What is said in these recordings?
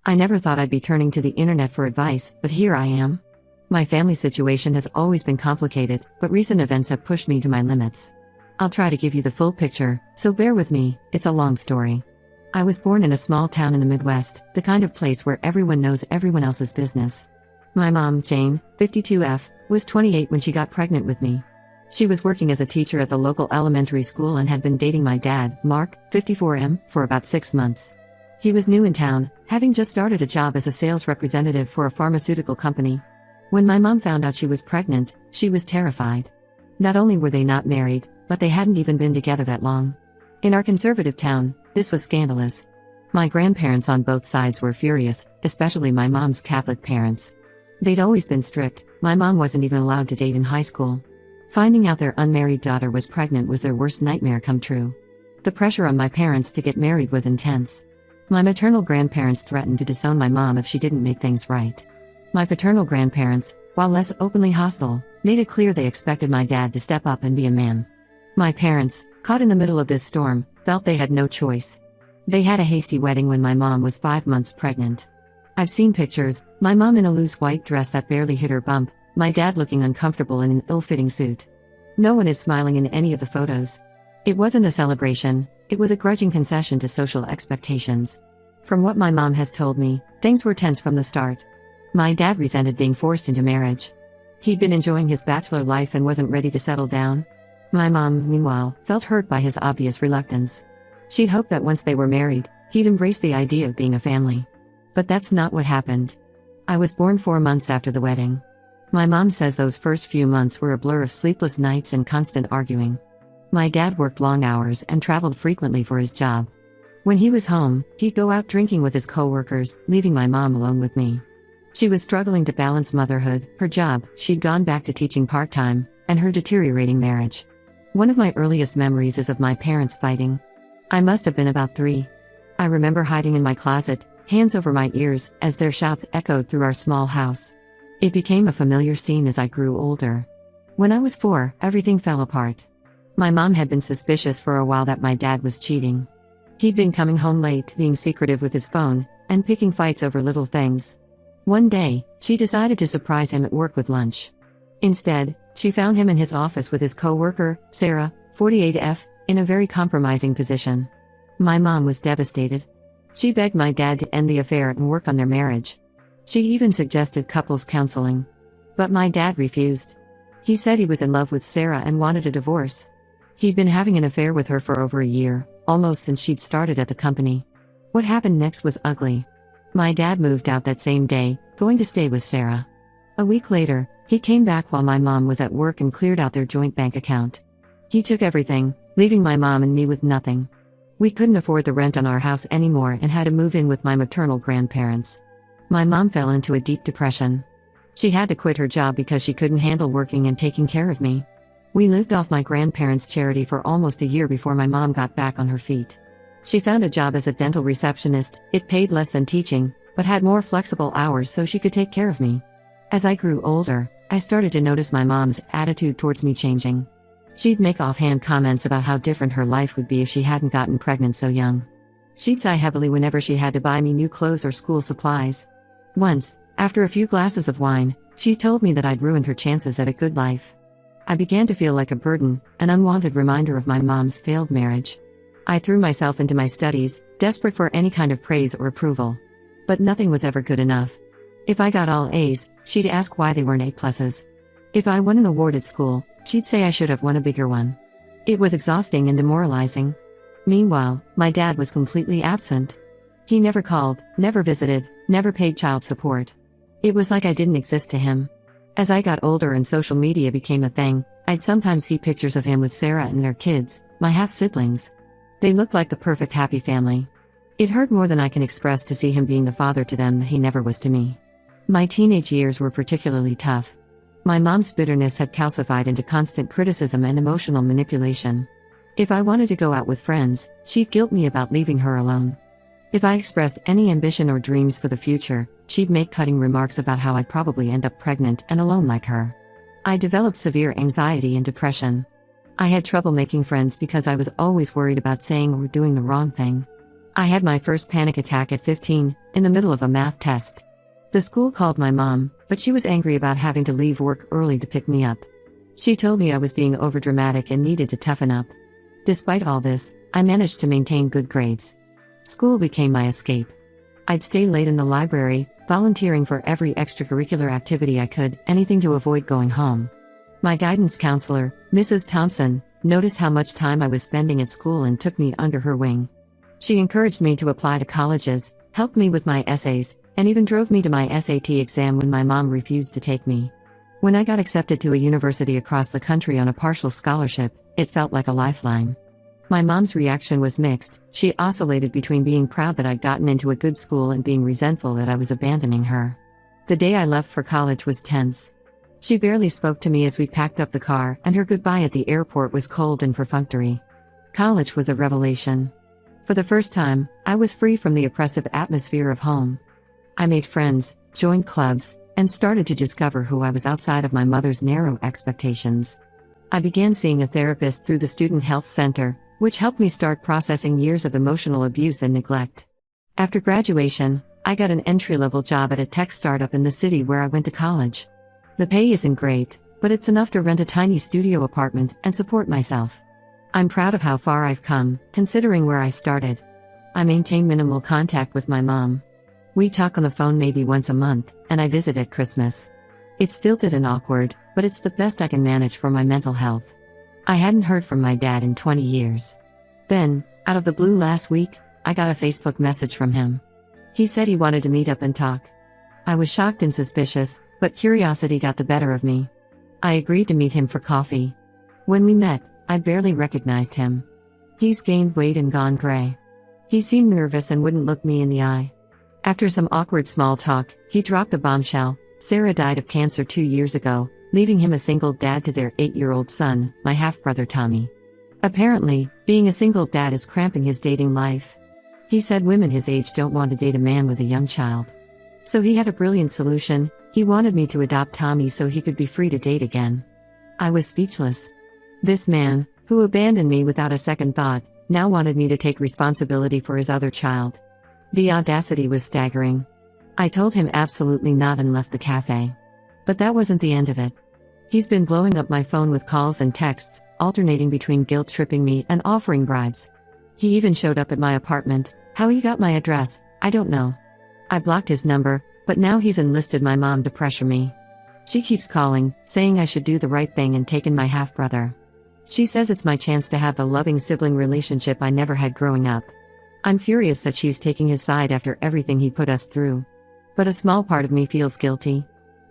I never thought I'd be turning to the internet for advice, but here I am. My family situation has always been complicated, but recent events have pushed me to my limits. I'll try to give you the full picture, so bear with me, it's a long story. I was born in a small town in the Midwest, the kind of place where everyone knows everyone else's business. My mom, Jane, 52F, was 28 when she got pregnant with me. She was working as a teacher at the local elementary school and had been dating my dad, Mark, 54M, for about 6 months. He was new in town, having just started a job as a sales representative for a pharmaceutical company. When my mom found out she was pregnant, she was terrified. Not only were they not married, but they hadn't even been together that long. In our conservative town, this was scandalous. My grandparents on both sides were furious, especially my mom's Catholic parents. They'd always been strict. My mom wasn't even allowed to date in high school. Finding out their unmarried daughter was pregnant was their worst nightmare come true. The pressure on my parents to get married was intense. My maternal grandparents threatened to disown my mom if she didn't make things right. My paternal grandparents, while less openly hostile, made it clear they expected my dad to step up and be a man. My parents, caught in the middle of this storm, felt they had no choice. They had a hasty wedding when my mom was 5 months pregnant. I've seen pictures, my mom in a loose white dress that barely hit her bump, my dad looking uncomfortable in an ill-fitting suit. No one is smiling in any of the photos. It wasn't a celebration, it was a grudging concession to social expectations. From what my mom has told me, things were tense from the start. My dad resented being forced into marriage. He'd been enjoying his bachelor life and wasn't ready to settle down. My mom, meanwhile, felt hurt by his obvious reluctance. She'd hoped that once they were married, he'd embrace the idea of being a family. But that's not what happened. I was born 4 months after the wedding. My mom says those first few months were a blur of sleepless nights and constant arguing. My dad worked long hours and traveled frequently for his job. When he was home, he'd go out drinking with his coworkers, leaving my mom alone with me. She was struggling to balance motherhood, her job, she'd gone back to teaching part-time, and her deteriorating marriage. One of my earliest memories is of my parents fighting. I must have been about 3. I remember hiding in my closet, hands over my ears, as their shouts echoed through our small house. It became a familiar scene as I grew older. When I was 4, everything fell apart. My mom had been suspicious for a while that my dad was cheating. He'd been coming home late, being secretive with his phone, and picking fights over little things. One day, she decided to surprise him at work with lunch. Instead, she found him in his office with his coworker, Sarah, 48F, in a very compromising position. My mom was devastated. She begged my dad to end the affair and work on their marriage. She even suggested couples counseling. But my dad refused. He said he was in love with Sarah and wanted a divorce. He'd been having an affair with her for over a year, almost since she'd started at the company. What happened next was ugly. My dad moved out that same day, going to stay with Sarah. A week later, he came back while my mom was at work and cleared out their joint bank account. He took everything, leaving my mom and me with nothing. We couldn't afford the rent on our house anymore and had to move in with my maternal grandparents. My mom fell into a deep depression. She had to quit her job because she couldn't handle working and taking care of me. We lived off my grandparents' charity for almost a year before my mom got back on her feet. She found a job as a dental receptionist. It paid less than teaching, but had more flexible hours so she could take care of me. As I grew older, I started to notice my mom's attitude towards me changing. She'd make offhand comments about how different her life would be if she hadn't gotten pregnant so young. She'd sigh heavily whenever she had to buy me new clothes or school supplies. Once, after a few glasses of wine, she told me that I'd ruined her chances at a good life. I began to feel like a burden, an unwanted reminder of my mom's failed marriage. I threw myself into my studies, desperate for any kind of praise or approval. But nothing was ever good enough. If I got all A's, she'd ask why they weren't A+. If I won an award at school, she'd say I should have won a bigger one. It was exhausting and demoralizing. Meanwhile, my dad was completely absent. He never called, never visited, never paid child support. It was like I didn't exist to him. As I got older and social media became a thing, I'd sometimes see pictures of him with Sarah and their kids, my half-siblings. They looked like the perfect happy family. It hurt more than I can express to see him being the father to them that he never was to me. My teenage years were particularly tough. My mom's bitterness had calcified into constant criticism and emotional manipulation. If I wanted to go out with friends, she'd guilt me about leaving her alone. If I expressed any ambition or dreams for the future, she'd make cutting remarks about how I'd probably end up pregnant and alone like her. I developed severe anxiety and depression. I had trouble making friends because I was always worried about saying or doing the wrong thing. I had my first panic attack at 15, in the middle of a math test. The school called my mom, but she was angry about having to leave work early to pick me up. She told me I was being overdramatic and needed to toughen up. Despite all this, I managed to maintain good grades. School became my escape. I'd stay late in the library, volunteering for every extracurricular activity I could, anything to avoid going home. My guidance counselor, Mrs. Thompson, noticed how much time I was spending at school and took me under her wing. She encouraged me to apply to colleges, helped me with my essays, and even drove me to my SAT exam when my mom refused to take me. When I got accepted to a university across the country on a partial scholarship, it felt like a lifeline. My mom's reaction was mixed. She oscillated between being proud that I'd gotten into a good school and being resentful that I was abandoning her. The day I left for college was tense. She barely spoke to me as we packed up the car, and her goodbye at the airport was cold and perfunctory. College was a revelation. For the first time, I was free from the oppressive atmosphere of home. I made friends, joined clubs, and started to discover who I was outside of my mother's narrow expectations. I began seeing a therapist through the Student Health Center, which helped me start processing years of emotional abuse and neglect. After graduation, I got an entry-level job at a tech startup in the city where I went to college. The pay isn't great, but it's enough to rent a tiny studio apartment and support myself. I'm proud of how far I've come, considering where I started. I maintain minimal contact with my mom. We talk on the phone maybe once a month, and I visit at Christmas. It's stilted and awkward, but it's the best I can manage for my mental health. I hadn't heard from my dad in 20 years. Then, out of the blue last week, I got a Facebook message from him. He said he wanted to meet up and talk. I was shocked and suspicious, but curiosity got the better of me. I agreed to meet him for coffee. When we met, I barely recognized him. He's gained weight and gone gray. He seemed nervous and wouldn't look me in the eye. After some awkward small talk, he dropped a bombshell. Sarah died of cancer 2 years ago, leaving him a single dad to their 8-year-old son, my half-brother Tommy. Apparently, being a single dad is cramping his dating life. He said women his age don't want to date a man with a young child. So he had a brilliant solution. He wanted me to adopt Tommy so he could be free to date again. I was speechless. This man, who abandoned me without a second thought, now wanted me to take responsibility for his other child. The audacity was staggering. I told him absolutely not and left the cafe. But that wasn't the end of it. He's been blowing up my phone with calls and texts, alternating between guilt-tripping me and offering bribes. He even showed up at my apartment. How he got my address, I don't know. I blocked his number, but now he's enlisted my mom to pressure me. She keeps calling, saying I should do the right thing and take in my half-brother. She says it's my chance to have the loving sibling relationship I never had growing up. I'm furious that she's taking his side after everything he put us through. But a small part of me feels guilty.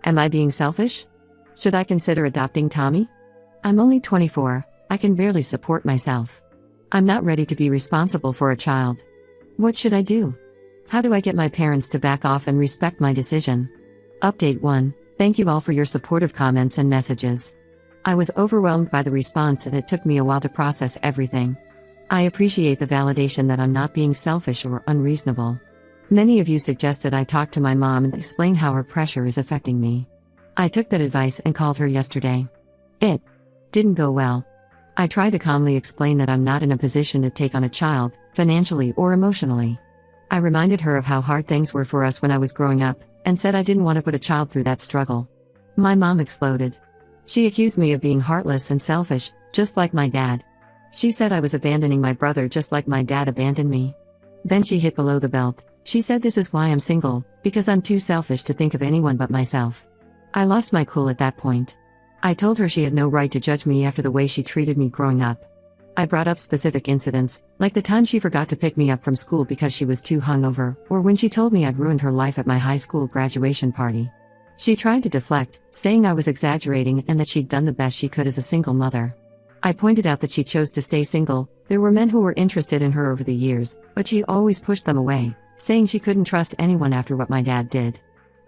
Am I being selfish? Should I consider adopting Tommy? I'm only 24, I can barely support myself. I'm not ready to be responsible for a child. What should I do? How do I get my parents to back off and respect my decision? Update 1. Thank you all for your supportive comments and messages. I was overwhelmed by the response and it took me a while to process everything. I appreciate the validation that I'm not being selfish or unreasonable. Many of you suggested I talk to my mom and explain how her pressure is affecting me. I took that advice and called her yesterday. It didn't go well. I tried to calmly explain that I'm not in a position to take on a child, financially or emotionally. I reminded her of how hard things were for us when I was growing up, and said I didn't want to put a child through that struggle. My mom exploded. She accused me of being heartless and selfish, just like my dad. She said I was abandoning my brother just like my dad abandoned me. Then she hit below the belt. She said this is why I'm single, because I'm too selfish to think of anyone but myself. I lost my cool at that point. I told her she had no right to judge me after the way she treated me growing up. I brought up specific incidents, like the time she forgot to pick me up from school because she was too hungover, or when she told me I'd ruined her life at my high school graduation party. She tried to deflect, saying I was exaggerating and that she'd done the best she could as a single mother. I pointed out that she chose to stay single. There were men who were interested in her over the years, but she always pushed them away, saying she couldn't trust anyone after what my dad did.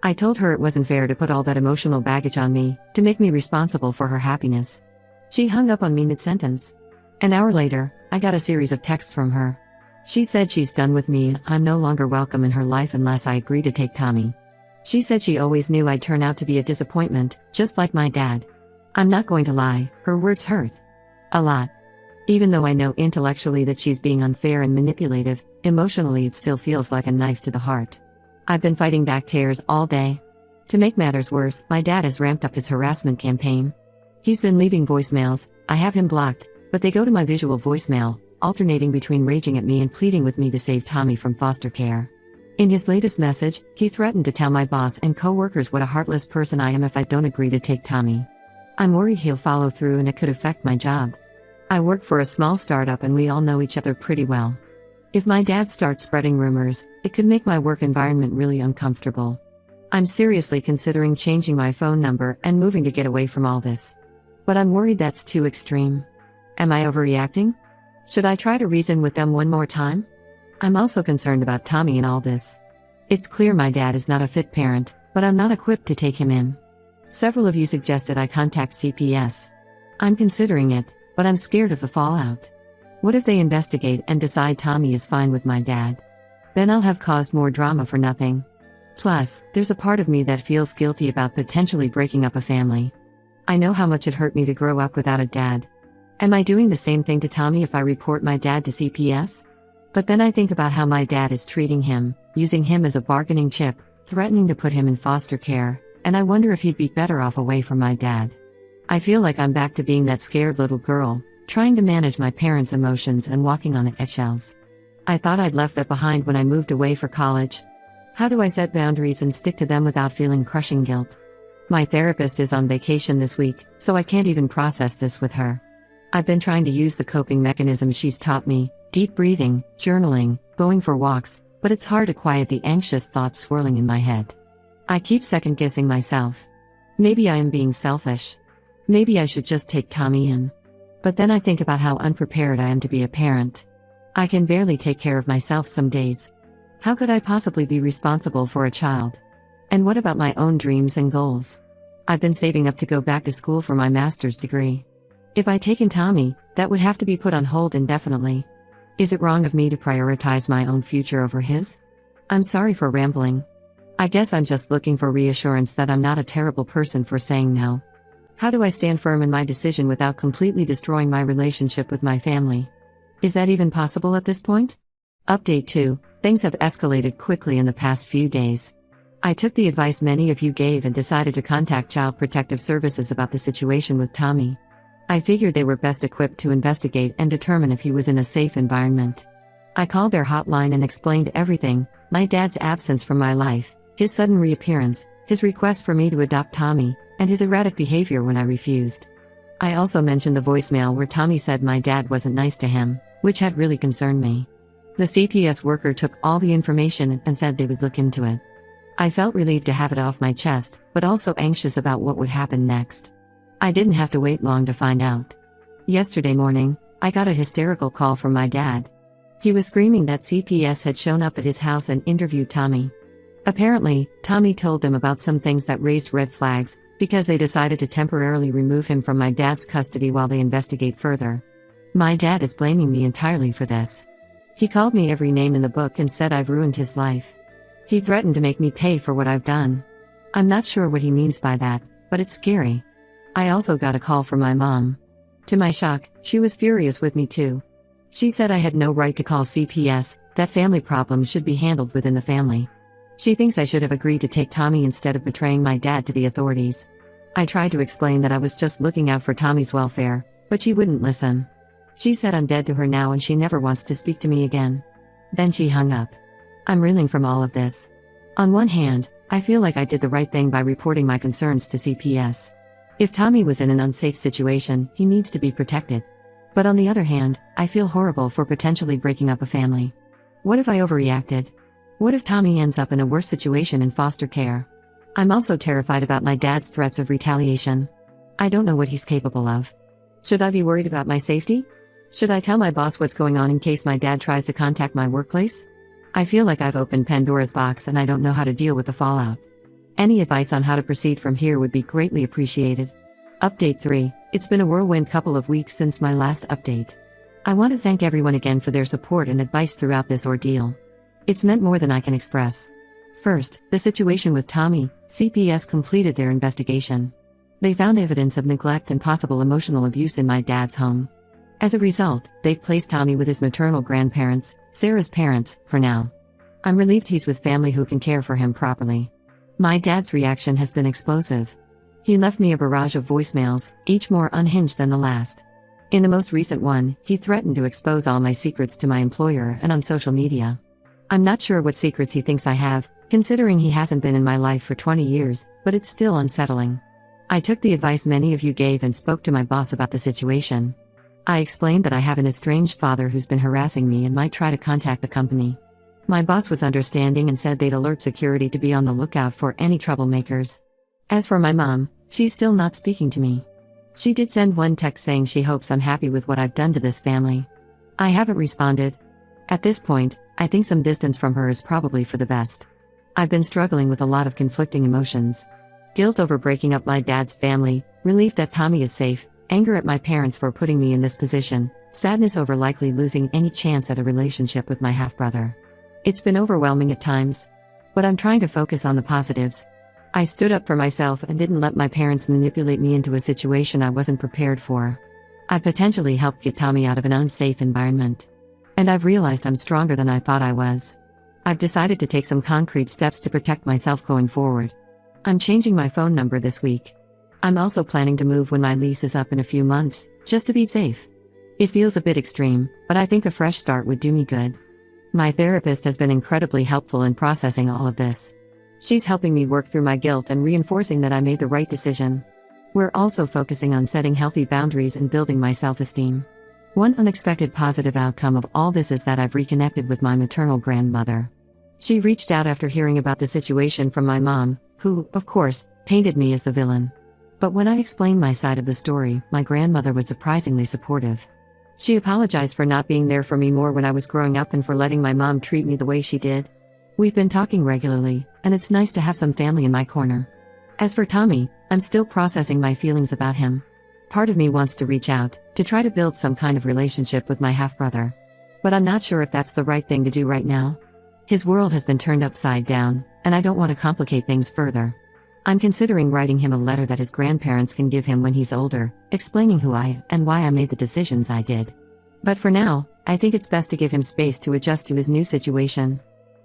I told her it wasn't fair to put all that emotional baggage on me, to make me responsible for her happiness. She hung up on me mid-sentence. An hour later, I got a series of texts from her. She said she's done with me and I'm no longer welcome in her life unless I agree to take Tommy. She said she always knew I'd turn out to be a disappointment, just like my dad. I'm not going to lie, her words hurt. A lot. Even though I know intellectually that she's being unfair and manipulative, emotionally it still feels like a knife to the heart. I've been fighting back tears all day. To make matters worse, my dad has ramped up his harassment campaign. He's been leaving voicemails. I have him blocked, but they go to my visual voicemail, alternating between raging at me and pleading with me to save Tommy from foster care. In his latest message, he threatened to tell my boss and co-workers what a heartless person I am if I don't agree to take Tommy. I'm worried he'll follow through and it could affect my job. I work for a small startup and we all know each other pretty well. If my dad starts spreading rumors, it could make my work environment really uncomfortable. I'm seriously considering changing my phone number and moving to get away from all this. But I'm worried that's too extreme. Am I overreacting? Should I try to reason with them one more time? I'm also concerned about Tommy in all this. It's clear my dad is not a fit parent, but I'm not equipped to take him in. Several of you suggested I contact CPS. I'm considering it, but I'm scared of the fallout. What if they investigate and decide Tommy is fine with my dad? Then I'll have caused more drama for nothing. Plus, there's a part of me that feels guilty about potentially breaking up a family. I know how much it hurt me to grow up without a dad. Am I doing the same thing to Tommy if I report my dad to CPS? But then I think about how my dad is treating him, using him as a bargaining chip, threatening to put him in foster care, and I wonder if he'd be better off away from my dad. I feel like I'm back to being that scared little girl, trying to manage my parents' emotions and walking on eggshells. I thought I'd left that behind when I moved away for college. How do I set boundaries and stick to them without feeling crushing guilt? My therapist is on vacation this week, so I can't even process this with her. I've been trying to use the coping mechanisms she's taught me, deep breathing, journaling, going for walks, but it's hard to quiet the anxious thoughts swirling in my head. I keep second-guessing myself. Maybe I am being selfish. Maybe I should just take Tommy in. But then I think about how unprepared I am to be a parent. I can barely take care of myself some days. How could I possibly be responsible for a child? And what about my own dreams and goals? I've been saving up to go back to school for my master's degree. If I take in Tommy, that would have to be put on hold indefinitely. Is it wrong of me to prioritize my own future over his? I'm sorry for rambling. I guess I'm just looking for reassurance that I'm not a terrible person for saying no. How do I stand firm in my decision without completely destroying my relationship with my family? Is that even possible at this point? Update 2. Things have escalated quickly in the past few days. I took the advice many of you gave and decided to contact Child Protective Services about the situation with Tommy. I figured they were best equipped to investigate and determine if he was in a safe environment. I called their hotline and explained everything: my dad's absence from my life, his sudden reappearance, his request for me to adopt Tommy, and his erratic behavior when I refused. I also mentioned the voicemail where Tommy said my dad wasn't nice to him, which had really concerned me. The CPS worker took all the information and said they would look into it. I felt relieved to have it off my chest, but also anxious about what would happen next. I didn't have to wait long to find out. Yesterday morning, I got a hysterical call from my dad. He was screaming that CPS had shown up at his house and interviewed Tommy. Apparently, Tommy told them about some things that raised red flags, because they decided to temporarily remove him from my dad's custody while they investigate further. My dad is blaming me entirely for this. He called me every name in the book and said I've ruined his life. He threatened to make me pay for what I've done. I'm not sure what he means by that, but it's scary. I also got a call from my mom. To my shock, she was furious with me too. She said I had no right to call CPS, that family problems should be handled within the family. She thinks I should have agreed to take Tommy instead of betraying my dad to the authorities. I tried to explain that I was just looking out for Tommy's welfare, but she wouldn't listen. She said I'm dead to her now and she never wants to speak to me again. Then she hung up. I'm reeling from all of this. On one hand, I feel like I did the right thing by reporting my concerns to CPS. If Tommy was in an unsafe situation, he needs to be protected. But on the other hand, I feel horrible for potentially breaking up a family. What if I overreacted? What if Tommy ends up in a worse situation in foster care? I'm also terrified about my dad's threats of retaliation. I don't know what he's capable of. Should I be worried about my safety? Should I tell my boss what's going on in case my dad tries to contact my workplace? I feel like I've opened Pandora's box and I don't know how to deal with the fallout. Any advice on how to proceed from here would be greatly appreciated. Update 3. It's been a whirlwind couple of weeks since my last update. I want to thank everyone again for their support and advice throughout this ordeal. It's meant more than I can express. First, the situation with Tommy. CPS completed their investigation. They found evidence of neglect and possible emotional abuse in my dad's home. As a result, they've placed Tommy with his maternal grandparents, Sarah's parents, for now. I'm relieved he's with family who can care for him properly. My dad's reaction has been explosive. He left me a barrage of voicemails, each more unhinged than the last. In the most recent one, he threatened to expose all my secrets to my employer and on social media. I'm not sure what secrets he thinks I have, considering he hasn't been in my life for 20 years, but it's still unsettling. I took the advice many of you gave and spoke to my boss about the situation. I explained that I have an estranged father who's been harassing me and might try to contact the company. My boss was understanding and said they'd alert security to be on the lookout for any troublemakers. As for my mom, she's still not speaking to me. She did send one text saying she hopes I'm happy with what I've done to this family. I haven't responded. At this point, I think some distance from her is probably for the best. I've been struggling with a lot of conflicting emotions. Guilt over breaking up my dad's family, relief that Tommy is safe, anger at my parents for putting me in this position, sadness over likely losing any chance at a relationship with my half-brother. It's been overwhelming at times. But I'm trying to focus on the positives. I stood up for myself and didn't let my parents manipulate me into a situation I wasn't prepared for. I potentially helped get Tommy out of an unsafe environment. And I've realized I'm stronger than I thought I was. I've decided to take some concrete steps to protect myself going forward. I'm changing my phone number this week. I'm also planning to move when my lease is up in a few months, just to be safe. It feels a bit extreme, but I think a fresh start would do me good. My therapist has been incredibly helpful in processing all of this. She's helping me work through my guilt and reinforcing that I made the right decision. We're also focusing on setting healthy boundaries and building my self-esteem. One unexpected positive outcome of all this is that I've reconnected with my maternal grandmother. She reached out after hearing about the situation from my mom, who, of course, painted me as the villain. But when I explained my side of the story, my grandmother was surprisingly supportive. She apologized for not being there for me more when I was growing up and for letting my mom treat me the way she did. We've been talking regularly, and it's nice to have some family in my corner. As for Tommy, I'm still processing my feelings about him. Part of me wants to reach out, to try to build some kind of relationship with my half-brother. But I'm not sure if that's the right thing to do right now. His world has been turned upside down, and I don't want to complicate things further. I'm considering writing him a letter that his grandparents can give him when he's older, explaining who I am and why I made the decisions I did. But for now, I think it's best to give him space to adjust to his new situation.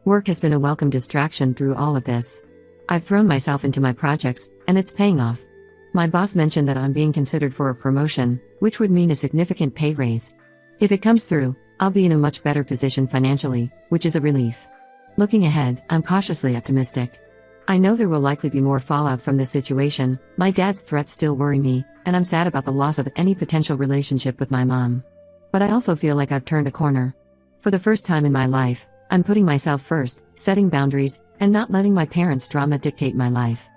Work has been a welcome distraction through all of this. I've thrown myself into my projects, and it's paying off. My boss mentioned that I'm being considered for a promotion, which would mean a significant pay raise. If it comes through, I'll be in a much better position financially, which is a relief. Looking ahead, I'm cautiously optimistic. I know there will likely be more fallout from this situation. My dad's threats still worry me, and I'm sad about the loss of any potential relationship with my mom. But I also feel like I've turned a corner. For the first time in my life, I'm putting myself first, setting boundaries, and not letting my parents' drama dictate my life.